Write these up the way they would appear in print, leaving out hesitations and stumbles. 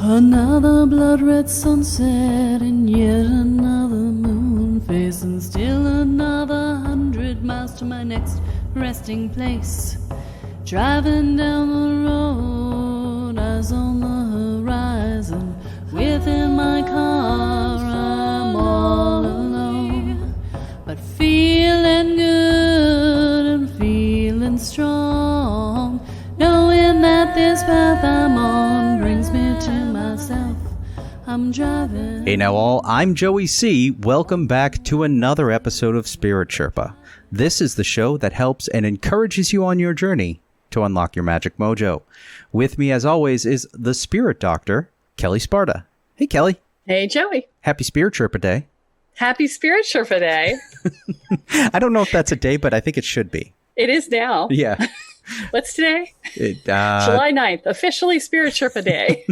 Another blood-red sunset and yet another moon face, and still another 100 miles to my next resting place. Driving down the road, eyes on the horizon. Within my car, I'm all alone, but feeling good and feeling strong, knowing that this path I'm on brings me to myself. I'm driving. Hey now all, I'm Joey C. Welcome back to another episode of Spirit Sherpa. This is the show that helps and encourages you on your journey to unlock your magic mojo. With me as always is the Spirit Doctor, Kelle Sparta. Hey Kelly. Hey Joey. Happy Spirit Sherpa Day. Happy Spirit Sherpa Day. I don't know if that's a day, but I think it should be. It is now. Yeah. What's today? July 9th, officially Spirit Sherpa Day.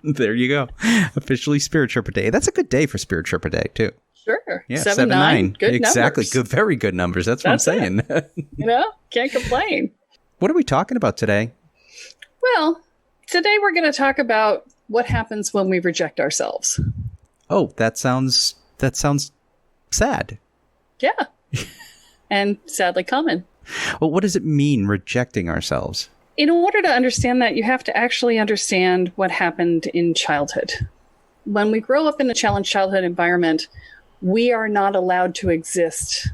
There you go. Officially Spirit Sherpa Day. That's a good day for Spirit Sherpa Day, too. Sure. Yeah, 7-9. Good exactly. numbers. Good, very good numbers. That's what I'm saying. Can't complain. What are we talking about today? Well, today we're going to talk about what happens when we reject ourselves. Oh, that sounds sad. Yeah. And sadly common. Well, what does it mean, rejecting ourselves? In order to understand that, you have to actually understand what happened in childhood. When we grow up in a challenged childhood environment, we are not allowed to exist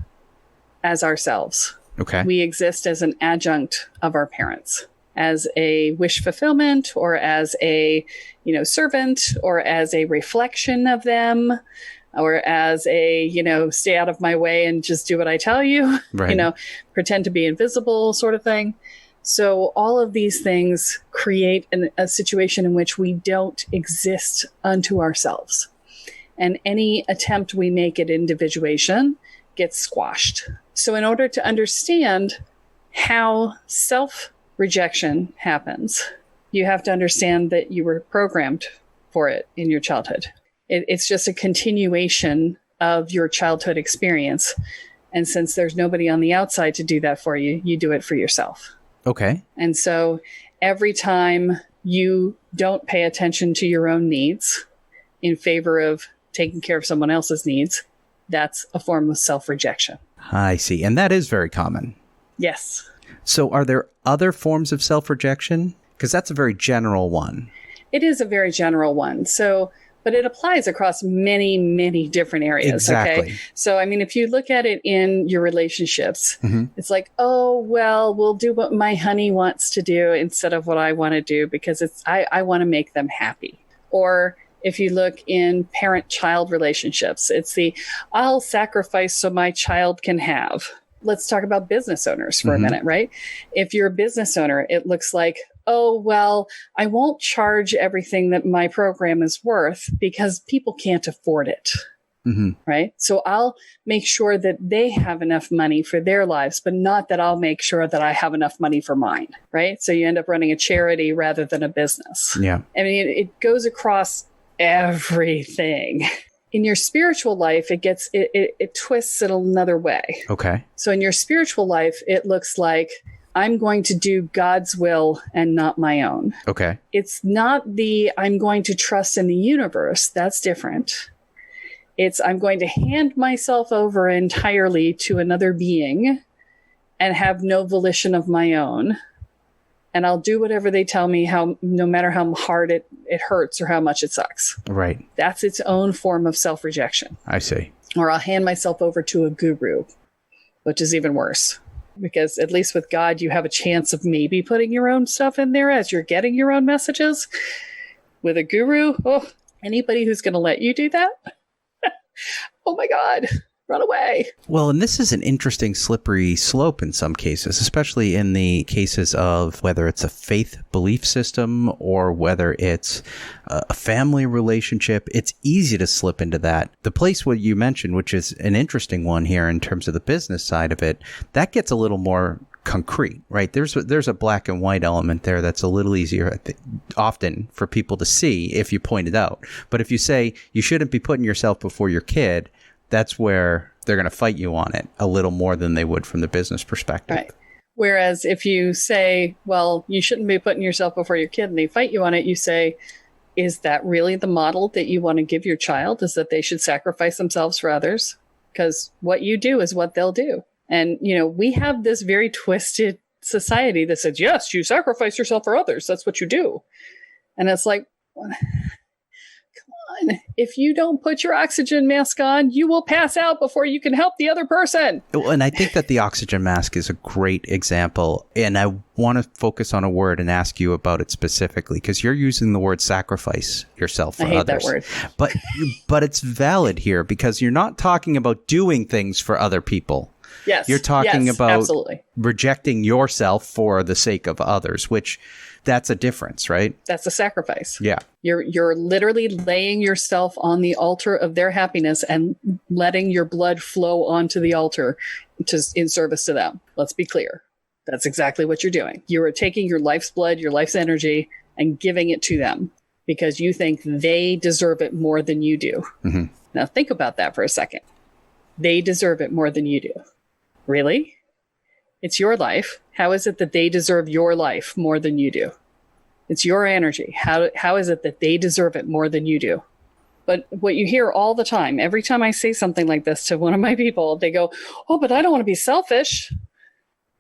as ourselves. Okay. We exist as an adjunct of our parents, as a wish fulfillment, or as a, servant, or as a reflection of them, or as a, stay out of my way and just do what I tell you, right. Pretend to be invisible sort of thing. So all of these things create a situation in which we don't exist unto ourselves. And any attempt we make at individuation gets squashed. So in order to understand how self-rejection happens, you have to understand that you were programmed for it in your childhood. It's just a continuation of your childhood experience. And since there's nobody on the outside to do that for you, you do it for yourself. Okay. And so every time you don't pay attention to your own needs in favor of taking care of someone else's needs, that's a form of self-rejection. I see. And that is very common. Yes. So are there other forms of self-rejection? Because that's a very general one. It is a very general one. But it applies across many, many different areas. Exactly. Okay. So, if you look at it in your relationships, It's like, oh, well, we'll do what my honey wants to do instead of what I want to do because I want to make them happy. Or if you look in parent-child relationships, it's I'll sacrifice so my child can have. Let's talk about business owners for a minute, right? If you're a business owner, it looks like, oh, well, I won't charge everything that my program is worth because people can't afford it, right? So I'll make sure that they have enough money for their lives, but not that I'll make sure that I have enough money for mine, right? So you end up running a charity rather than a business. Yeah. It goes across everything. In your spiritual life, it twists it another way. Okay. So in your spiritual life, it looks like I'm going to do God's will and not my own. Okay. It's not I'm going to trust in the universe. That's different. It's I'm going to hand myself over entirely to another being and have no volition of my own. And I'll do whatever they tell me, no matter how hard it hurts or how much it sucks. Right. That's its own form of self-rejection. I see. Or I'll hand myself over to a guru, which is even worse. Because at least with God, you have a chance of maybe putting your own stuff in there as you're getting your own messages. With a guru, anybody who's going to let you do that? Oh my God, run away. Well, and this is an interesting slippery slope in some cases, especially in the cases of whether it's a faith belief system or whether it's a family relationship. It's easy to slip into that. The place what you mentioned, which is an interesting one here in terms of the business side of it, that gets a little more concrete, right? There's a black and white element there that's a little easier, I think, often for people to see if you point it out. But if you say you shouldn't be putting yourself before your kid, that's where they're going to fight you on it a little more than they would from the business perspective. Right. Whereas if you say, well, you shouldn't be putting yourself before your kid and they fight you on it, you say, is that really the model that you want to give your child, is that they should sacrifice themselves for others? Because what you do is what they'll do. And, we have this very twisted society that says, yes, you sacrifice yourself for others. That's what you do. And it's like, come on. If you don't put your oxygen mask on, you will pass out before you can help the other person. And I think that the oxygen mask is a great example. And I want to focus on a word and ask you about it specifically, because you're using the word sacrifice yourself for I hate others. that word. But it's valid here, because you're not talking about doing things for other people. Yes. You're talking about absolutely. Rejecting yourself for the sake of others, which that's a difference, right? That's a sacrifice. Yeah. You're literally laying yourself on the altar of their happiness and letting your blood flow onto the altar in service to them. Let's be clear. That's exactly what you're doing. You are taking your life's blood, your life's energy, and giving it to them because you think they deserve it more than you do. Mm-hmm. Now think about that for a second. They deserve it more than you do. Really? It's your life. How is it that they deserve your life more than you do? It's your energy. How is it that they deserve it more than you do? But what you hear all the time, every time I say something like this to one of my people, they go, oh, but I don't want to be selfish.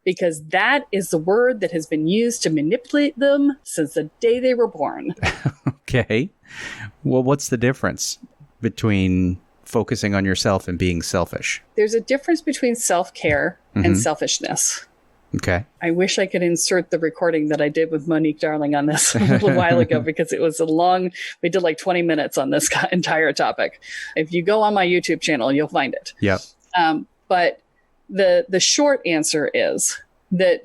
Because that is the word that has been used to manipulate them since the day they were born. Okay. Well, what's the difference between focusing on yourself and being selfish? There's a difference between self-care and selfishness. Okay. I wish I could insert the recording that I did with Monique Darling on this a little while ago, because it was we did like 20 minutes on this entire topic. If you go on my YouTube channel, you'll find it. Yep. But the short answer is that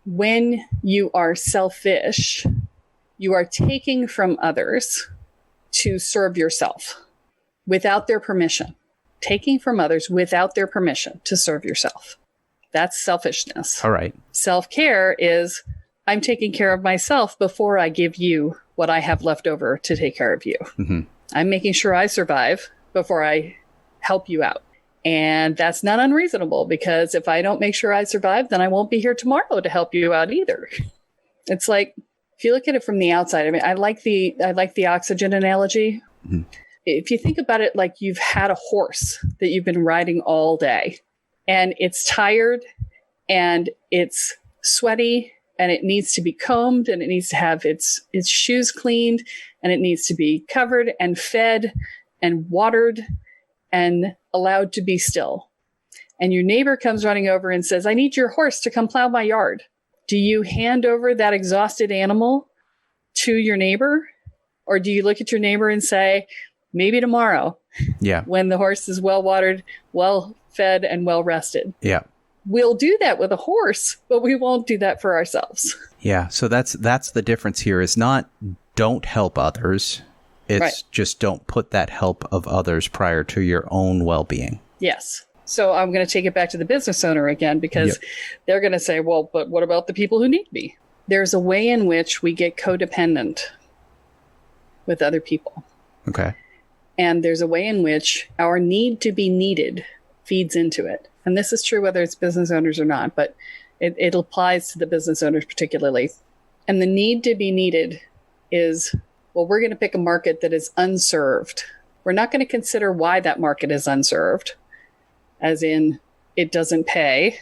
when you are selfish, you are taking from others to serve yourself without their permission. Taking from others without their permission to serve yourself. That's selfishness. All right. Self-care is I'm taking care of myself before I give you what I have left over to take care of you. Mm-hmm. I'm making sure I survive before I help you out. And that's not unreasonable, because if I don't make sure I survive, then I won't be here tomorrow to help you out either. It's like, if you look at it from the outside, I mean, I like the oxygen analogy. Mm-hmm. If you think about it like you've had a horse that you've been riding all day, and it's tired and it's sweaty and it needs to be combed and it needs to have its shoes cleaned and it needs to be covered and fed and watered and allowed to be still. And your neighbor comes running over and says, I need your horse to come plow my yard. Do you hand over that exhausted animal to your neighbor? Or do you look at your neighbor and say, maybe tomorrow, when the horse is well watered, well fed, and well rested? Yeah. We'll do that with a horse, but we won't do that for ourselves. Yeah. So that's the difference here, is not don't help others. It's just don't put that help of others prior to your own well-being. Yes. So I'm going to take it back to the business owner again, because they're going to say, well, but what about the people who need me? There's a way in which we get codependent with other people. Okay. And there's a way in which our need to be needed feeds into it. And this is true whether it's business owners or not, but it applies to the business owners particularly. And the need to be needed is, well, we're going to pick a market that is unserved. We're not going to consider why that market is unserved, as in it doesn't pay,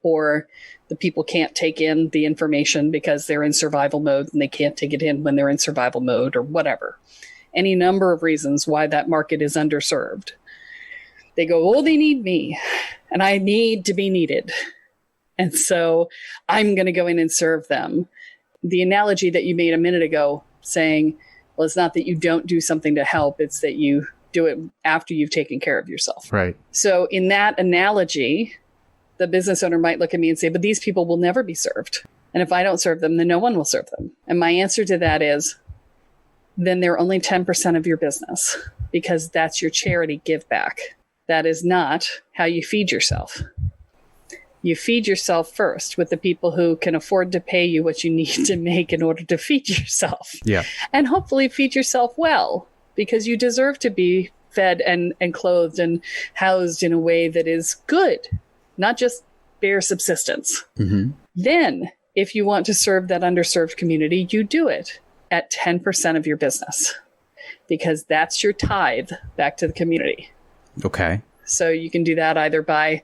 or the people can't take in the information because they're in survival mode and they can't take it in when they're in survival mode, or whatever. Any number of reasons why that market is underserved. They go, oh, they need me, and I need to be needed. And so I'm going to go in and serve them. The analogy that you made a minute ago, saying, well, it's not that you don't do something to help, it's that you do it after you've taken care of yourself. Right. So in that analogy, the business owner might look at me and say, but these people will never be served. And if I don't serve them, then no one will serve them. And my answer to that is, then they're only 10% of your business, because that's your charity give back. That is not how you feed yourself. You feed yourself first with the people who can afford to pay you what you need to make in order to feed yourself. Yeah. And hopefully feed yourself well, because you deserve to be fed and clothed and housed in a way that is good, not just bare subsistence. Mm-hmm. Then, if you want to serve that underserved community, you do it. at 10% of your business, because that's your tithe back to the community. Okay. So you can do that either by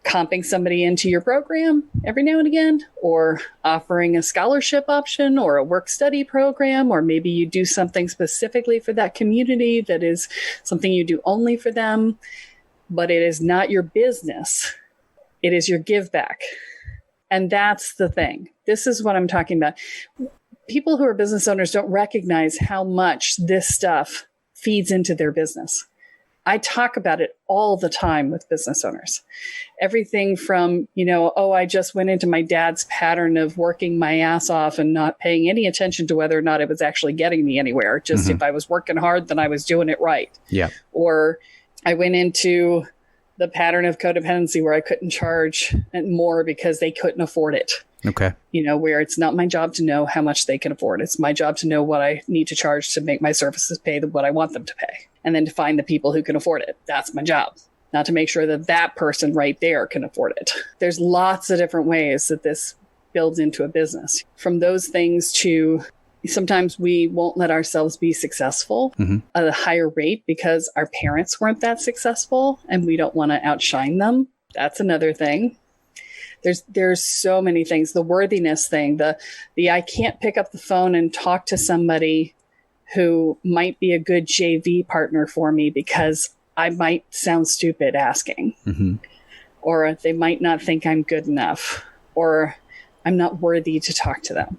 comping somebody into your program every now and again, or offering a scholarship option or a work study program, or maybe you do something specifically for that community that is something you do only for them, but it is not your business. It is your give back. And that's the thing. This is what I'm talking about. People who are business owners don't recognize how much this stuff feeds into their business. I talk about it all the time with business owners. Everything from, I just went into my dad's pattern of working my ass off and not paying any attention to whether or not it was actually getting me anywhere. Just if I was working hard, then I was doing it right. Yeah. Or I went into the pattern of codependency where I couldn't charge more because they couldn't afford it. Okay. Where it's not my job to know how much they can afford. It's my job to know what I need to charge to make my services pay what I want them to pay. And then to find the people who can afford it. That's my job. Not to make sure that that person right there can afford it. There's lots of different ways that this builds into a business. From those things to sometimes we won't let ourselves be successful at a higher rate because our parents weren't that successful and we don't want to outshine them. That's another thing. There's so many things. The worthiness thing, the I can't pick up the phone and talk to somebody who might be a good JV partner for me because I might sound stupid asking, or they might not think I'm good enough, or I'm not worthy to talk to them.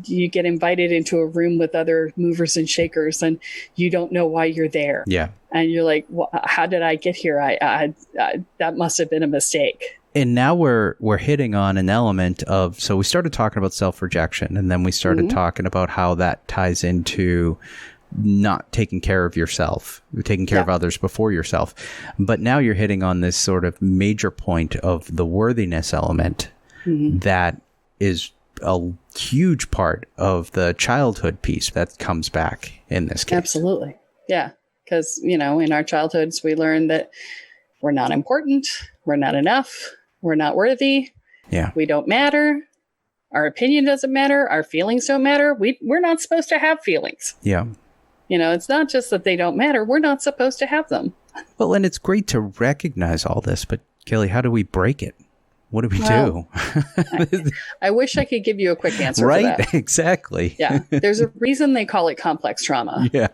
You get invited into a room with other movers and shakers and you don't know why you're there. Yeah. And you're like, well, how did I get here? That must have been a mistake. And now we're hitting on an element of, so we started talking about self-rejection, and then we started talking about how that ties into not taking care of yourself, taking care of others before yourself. But now you're hitting on this sort of major point of the worthiness element that is a huge part of the childhood piece that comes back in this case. Absolutely. Yeah. Because, in our childhoods, we learn that we're not important, we're not enough, we're not worthy. Yeah. We don't matter. Our opinion doesn't matter. Our feelings don't matter. We're not supposed to have feelings. Yeah. It's not just that they don't matter. We're not supposed to have them. Well, and it's great to recognize all this, but Kelly, how do we break it? What do we do? I wish I could give you a quick answer right? for that. Exactly. Yeah. There's a reason they call it complex trauma. Yeah.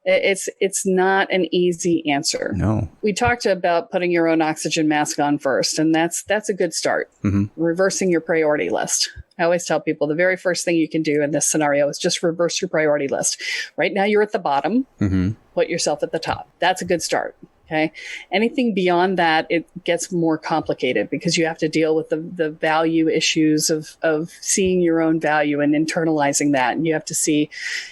It's not an easy answer. No. We talked about putting your own oxygen mask on first, and that's a good start. Reversing your priority list. I always tell people the very first thing you can do in this scenario is just reverse your priority list. Right now you're at the bottom. Put yourself at the top. That's a good start. Okay. Anything beyond that, it gets more complicated because you have to deal with the value issues of seeing your own value and internalizing that. And you have to see,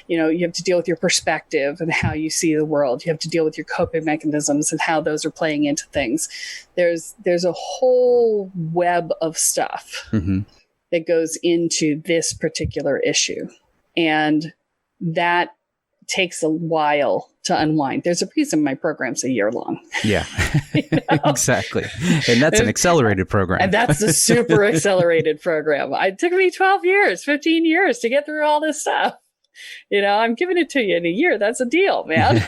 you have to deal with your perspective and how you see the world. You have to deal with your coping mechanisms and how those are playing into things. There's a whole web of stuff that goes into this particular issue. And that takes a while to unwind. There's a reason my program's a year long. Yeah, exactly. And that's an accelerated program. And that's the super accelerated program. It took me 12 years, 15 years to get through all this stuff. I'm giving it to you in a year. That's a deal, man.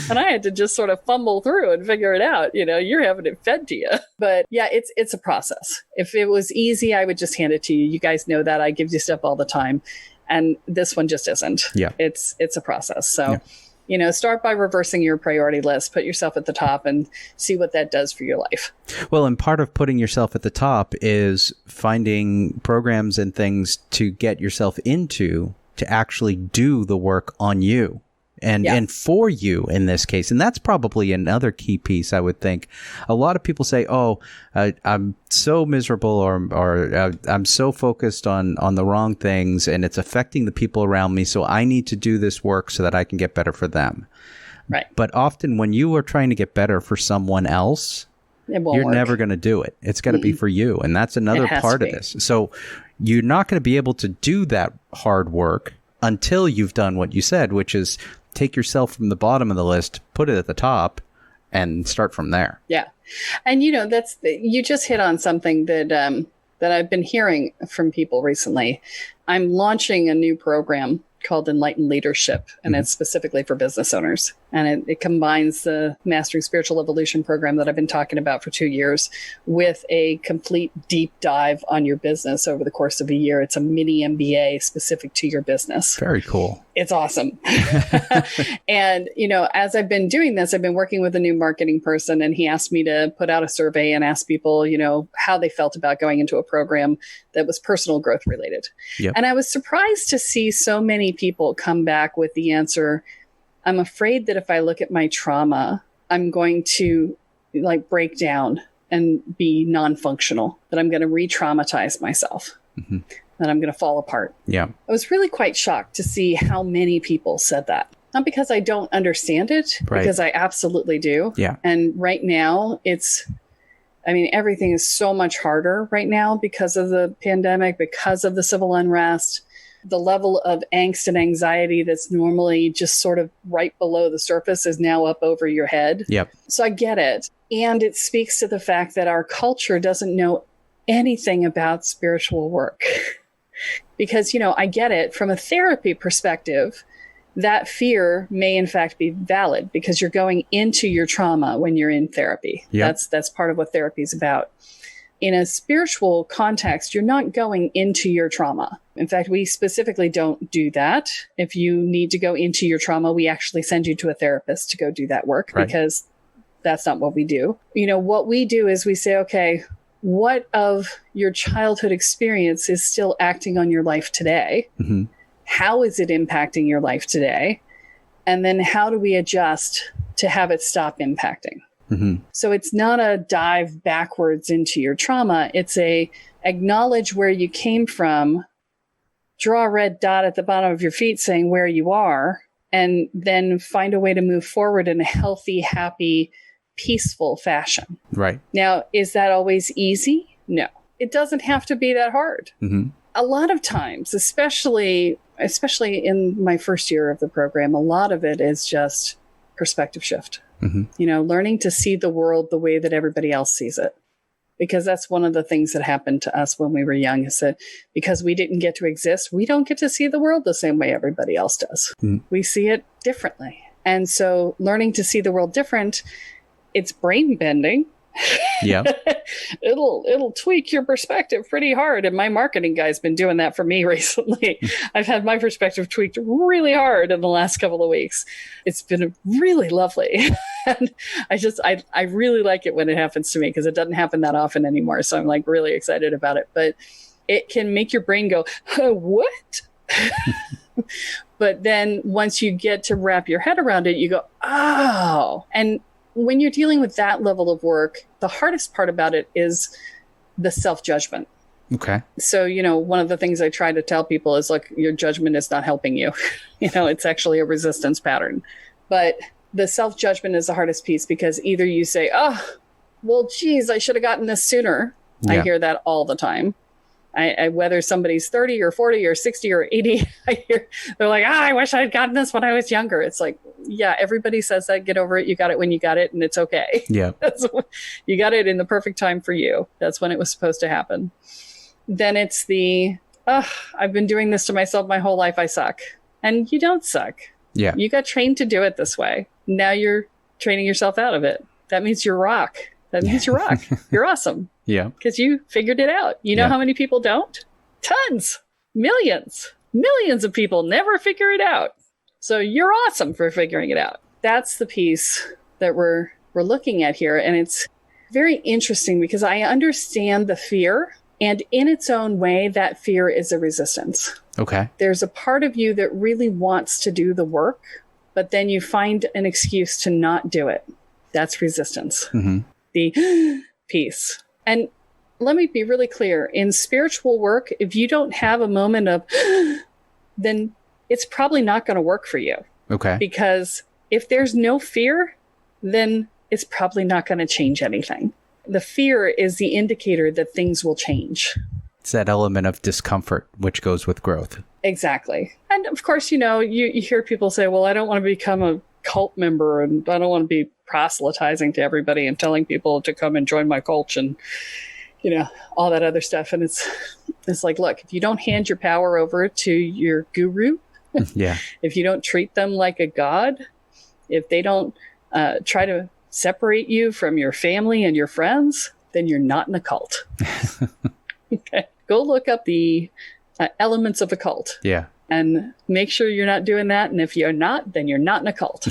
And I had to just sort of fumble through and figure it out. You're having it fed to you. But yeah, it's a process. If it was easy, I would just hand it to you. You guys know that I give you stuff all the time. And this one just isn't. Yeah. It's a process. So, start by reversing your priority list, put yourself at the top and see what that does for your life. Well, and part of putting yourself at the top is finding programs and things to get yourself into to actually do the work on you. And for you in this case. And that's probably another key piece, I would think. A lot of people say, I'm so miserable or I'm so focused on the wrong things and it's affecting the people around me. So I need to do this work so that I can get better for them. Right. But often when you are trying to get better for someone else, you're never going to do it. It's got to be for you. And that's another part of this. So you're not going to be able to do that hard work until you've done what you said, which is take yourself from the bottom of the list, put it at the top, and start from there. Yeah. And, you just hit on something that that I've been hearing from people recently. I'm launching a new program called Enlightened Leadership, and it's specifically for business owners. And it combines the Mastering Spiritual Evolution program that I've been talking about for 2 years with a complete deep dive on your business over the course of a year. It's a mini MBA specific to your business. Very cool. It's awesome. And, as I've been doing this, I've been working with a new marketing person, and he asked me to put out a survey and ask people, how they felt about going into a program that was personal growth related. Yep. And I was surprised to see so many people come back with the answer, I'm afraid that if I look at my trauma, I'm going to break down and be non-functional, that I'm going to re-traumatize myself. Mm-hmm. That I'm going to fall apart. Yeah. I was really quite shocked to see how many people said that. Not because I don't understand it, because I absolutely do. Yeah. And right now everything is so much harder right now because of the pandemic, because of the civil unrest. The level of angst and anxiety that's normally just sort of right below the surface is now up over your head. Yep. So I get it. And it speaks to the fact that our culture doesn't know anything about spiritual work. Because, I get it from a therapy perspective, that fear may in fact be valid because you're going into your trauma when you're in therapy. Yep. That's part of what therapy is about. In a spiritual context, you're not going into your trauma. In fact, we specifically don't do that. If you need to go into your trauma, we actually send you to a therapist to go do that work because that's not what we do. What we do is we say, okay, what of your childhood experience is still acting on your life today? Mm-hmm. How is it impacting your life today? And then how do we adjust to have it stop impacting? Mm-hmm. So it's not a dive backwards into your trauma. It's a acknowledge where you came from, draw a red dot at the bottom of your feet saying where you are, and then find a way to move forward in a healthy, happy, peaceful fashion. Right. Now, is that always easy? No. It doesn't have to be that hard. Mm-hmm. A lot of times, especially in my first year of the program, a lot of it is just perspective shift. Mm-hmm. Learning to see the world the way that everybody else sees it. Because that's one of the things that happened to us when we were young, is that because we didn't get to exist, we don't get to see the world the same way everybody else does. Mm-hmm. We see it differently. And so learning to see the world different, it's brain bending. Yeah. It'll tweak your perspective pretty hard. And my marketing guy's been doing that for me recently. I've had my perspective tweaked really hard in the last couple of weeks. It's been really lovely. And I really like it when it happens to me because it doesn't happen that often anymore. So I'm really excited about it. But it can make your brain go, what? But then once you get to wrap your head around it, you go, oh. And when you're dealing with that level of work, the hardest part about it is the self-judgment. Okay. So, one of the things I try to tell people is, look, your judgment is not helping you. It's actually a resistance pattern. But the self-judgment is the hardest piece because either you say, oh, well, geez, I should have gotten this sooner. Yeah. I hear that all the time. I whether somebody's 30 or 40 or 60 or 80, they're like, I wish I'd gotten this when I was younger. It's like, yeah, everybody says that. Get over it. You got it when you got it, and it's okay. Yeah. You got it in the perfect time for you. That's when it was supposed to happen. Then it's I've been doing this to myself my whole life. I suck. And you don't suck. Yeah. You got trained to do it this way. Now you're training yourself out of it. That means you're rock. That means you're rock. You're awesome. Yeah. Because you figured it out. You know how many people don't? Tons. Millions of people never figure it out. So you're awesome for figuring it out. That's the piece that we're looking at here. And it's very interesting because I understand the fear. And in its own way, that fear is a resistance. Okay. There's a part of you that really wants to do the work, but then you find an excuse to not do it. That's resistance. Mm-hmm. The piece. And let me be really clear. In spiritual work, if you don't have a moment of, then it's probably not going to work for you. Okay. Because if there's no fear, then it's probably not going to change anything. The fear is the indicator that things will change. It's that element of discomfort, which goes with growth. Exactly. And of course, you hear people say, well, I don't want to become a cult member and I don't want to be proselytizing to everybody and telling people to come and join my cult. And, all that other stuff. And it's like, look, if you don't hand your power over to your guru, yeah, if you don't treat them like a god, if they don't try to separate you from your family and your friends, then you're not in a cult. Okay. Go look up the elements of a cult. Yeah. And make sure you're not doing that. And if you're not, then you're not in a cult.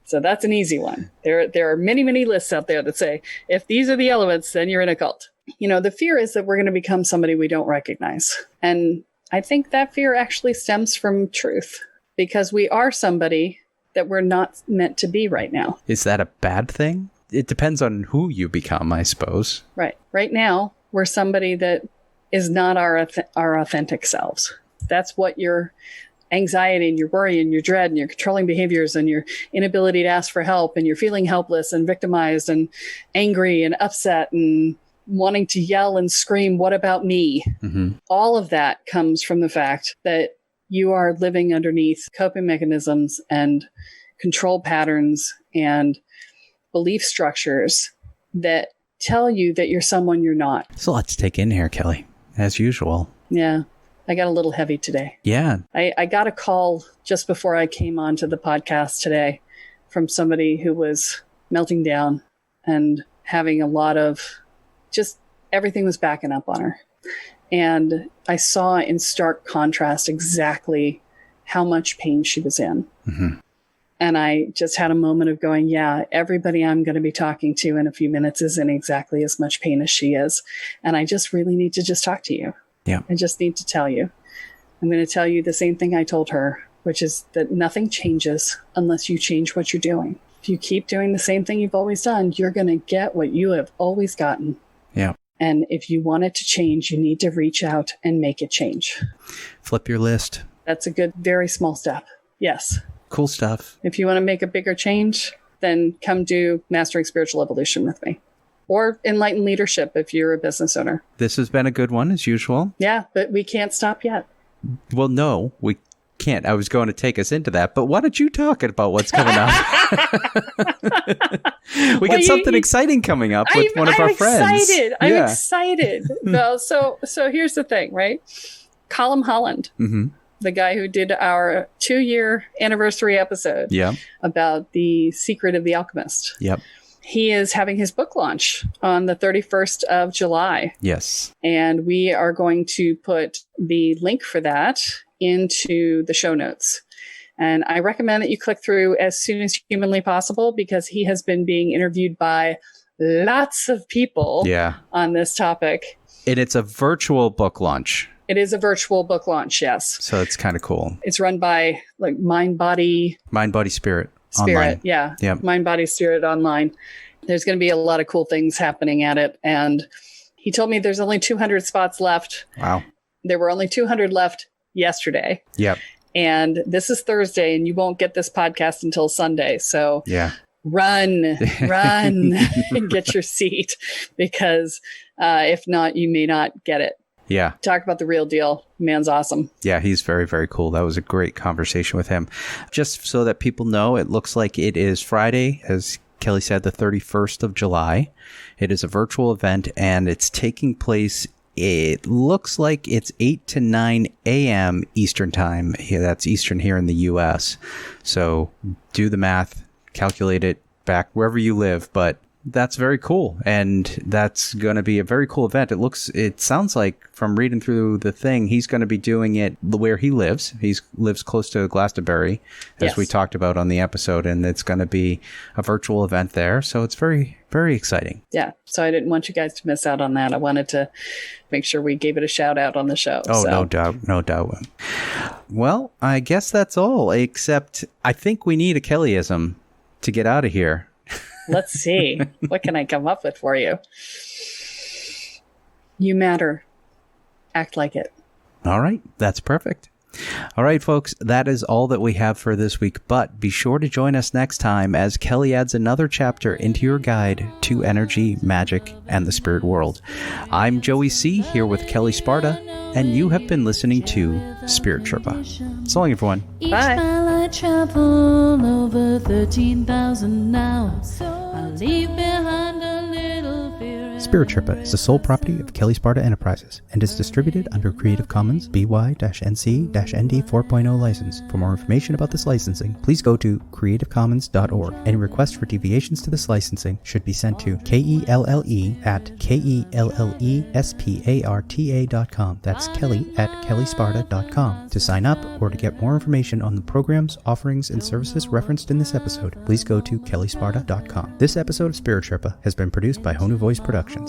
So that's an easy one. There are many, many lists out there that say, if these are the elements, then you're in a cult. The fear is that we're going to become somebody we don't recognize. And I think that fear actually stems from truth, because we are somebody that we're not meant to be right now. Is that a bad thing? It depends on who you become, I suppose. Right. Right now, we're somebody that is not our authentic selves. That's what your anxiety and your worry and your dread and your controlling behaviors and your inability to ask for help and you're feeling helpless and victimized and angry and upset and wanting to yell and scream, what about me? Mm-hmm. All of that comes from the fact that you are living underneath coping mechanisms and control patterns and belief structures that tell you that you're someone you're not. There's a lot to take in here, Kelly, as usual. Yeah. I got a little heavy today. Yeah. I got a call just before I came onto the podcast today from somebody who was melting down and having a lot of just everything was backing up on her. And I saw in stark contrast exactly how much pain she was in. Mm-hmm. And I just had a moment of going, yeah, everybody I'm going to be talking to in a few minutes is in exactly as much pain as she is. And I just really need to just talk to you. Yeah. I just need to tell you. I'm going to tell you the same thing I told her, which is that nothing changes unless you change what you're doing. If you keep doing the same thing you've always done, you're going to get what you have always gotten. Yeah. And if you want it to change, you need to reach out and make it change. Flip your list. That's a good, very small step. Yes. Cool stuff. If you want to make a bigger change, then come do Mastering Spiritual Evolution with me. Or Enlightened Leadership if you're a business owner. This has been a good one, as usual. Yeah, but we can't stop yet. Well, no, we can't. I was going to take us into that, but why don't you talk about what's coming up? We got something exciting coming up with one of our friends. I'm excited. Well, so here's the thing, right? Colm Holland, the guy who did our 2-year anniversary episode about the secret of the Alchemist. Yep. He is having his book launch on the 31st of July. Yes. And we are going to put the link for that into the show notes. And I recommend that you click through as soon as humanly possible because he has been being interviewed by lots of people on this topic. And it's a virtual book launch. It is a virtual book launch, yes. So it's kind of cool. It's run by like Mind, Body, Spirit. Online. Yeah. Mind, Body, Spirit online. There's going to be a lot of cool things happening at it. And he told me there's only 200 spots left. Wow. There were only 200 left yesterday. Yep. And this is Thursday and you won't get this podcast until Sunday. So run and get your seat because if not, you may not get it. Yeah. Talk about the real deal. Man's awesome. Yeah, he's very, very cool. That was a great conversation with him. Just so that people know, it looks like it is Friday, as Kelly said, the 31st of July. It is a virtual event and it's taking place. It looks like it's 8 to 9 a.m. Eastern time. Yeah, that's Eastern here in the U.S. So do the math, calculate it back wherever you live, but that's very cool. And that's going to be a very cool event. It sounds like from reading through the thing, he's going to be doing it where he lives. He lives close to Glastonbury, as we talked about on the episode. And it's going to be a virtual event there. So it's very, very exciting. Yeah. So I didn't want you guys to miss out on that. I wanted to make sure we gave it a shout out on the show. Oh, so. No doubt. No doubt. Well, I guess that's all, except I think we need a Kellyism to get out of here. Let's see. What can I come up with for you? You matter. Act like it. All right. That's perfect. All right, folks. That is all that we have for this week. But be sure to join us next time as Kelly adds another chapter into your guide to energy, magic, and the spirit world. I'm Joey C. here with Kelle Sparta, and you have been listening to Spirit Sherpa. So long, everyone. Bye. I travel over 13,000 now. I'll leave behind a little fear. Spirit Sherpa is the sole property of Kelle Sparta Enterprises and is distributed under Creative Commons BY-NC-ND 4.0 license. For more information about this licensing, please go to creativecommons.org. Any requests for deviations to this licensing should be sent to KELLE@KELLESPARTA.com. That's Kelly@KelleSparta.com. To sign up or to get more information on the programs, offerings, and services referenced in this episode, please go to KelleSparta.com. This episode of Spirit Sherpa has been produced by Honu Voice Productions.